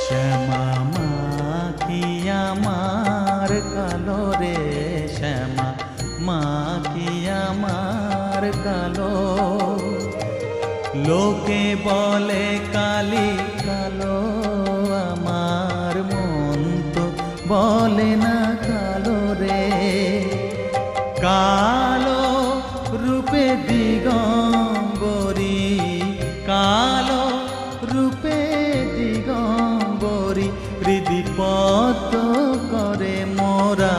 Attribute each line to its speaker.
Speaker 1: শ্যামা মা কি আমার কালো রে, শ্যামা মা কি আমার কালো। লোকে বলে কালি কালো, আমার মন তো বলে না কালো রে। কালো রূপে দিগম্বরী, কালো রূপে দিগম্বরী, হৃদি পদ্ম করে মোরা